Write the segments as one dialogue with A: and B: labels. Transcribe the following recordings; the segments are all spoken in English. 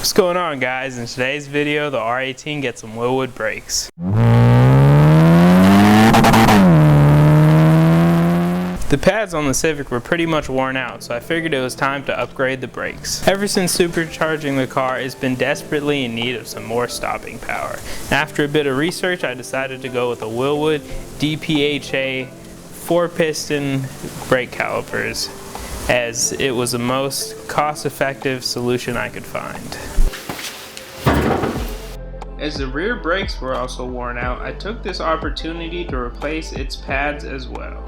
A: What's going on, guys? In today's video, the R18 gets some Wilwood brakes. The pads on the Civic were pretty much worn out, so I figured it was time to upgrade the brakes. Ever since supercharging the car, it's been desperately in need of some more stopping power. After a bit of research, I decided to go with a Wilwood DPHA 4-piston brake calipers, as it was the most cost-effective solution I could find. As the rear brakes were also worn out, I took this opportunity to replace its pads as well.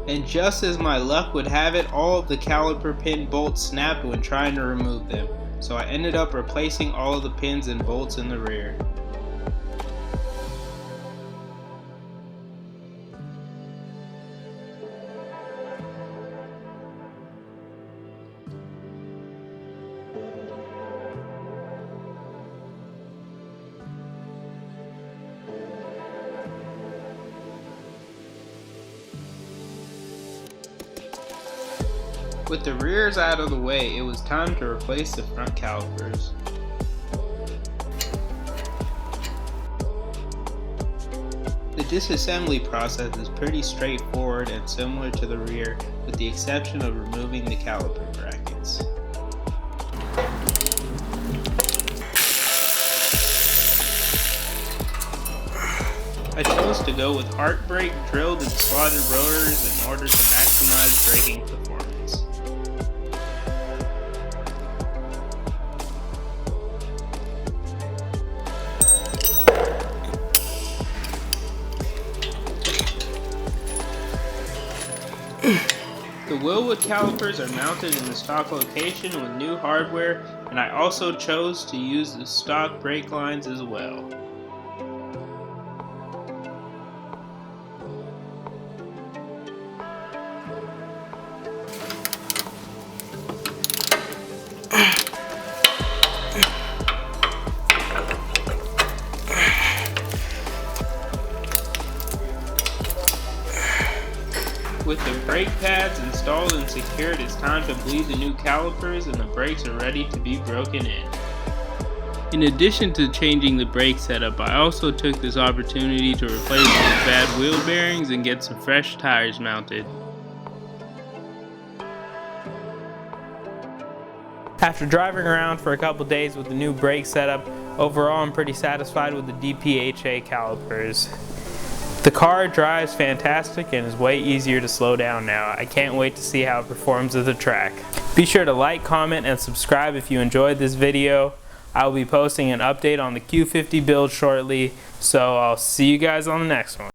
A: And just as my luck would have it, all of the caliper pin bolts snapped when trying to remove them, so I ended up replacing all of the pins and bolts in the rear. With the rears out of the way, it was time to replace the front calipers. The disassembly process is pretty straightforward and similar to the rear, with the exception of removing the caliper brackets. I chose to go with arc brake drilled and slotted rotors in order to maximize braking performance. The Wilwood calipers are mounted in the stock location with new hardware, and I also chose to use the stock brake lines as well. With the brake pads installed and secured, it's time to bleed the new calipers and the brakes are ready to be broken in. In addition to changing the brake setup, I also took this opportunity to replace some bad wheel bearings and get some fresh tires mounted. After driving around for a couple days with the new brake setup, overall I'm pretty satisfied with the DPHA calipers. The car drives fantastic and is way easier to slow down now. I can't wait to see how it performs at the track. Be sure to like, comment, and subscribe if you enjoyed this video. I will be posting an update on the Q50 build shortly, so I'll see you guys on the next one.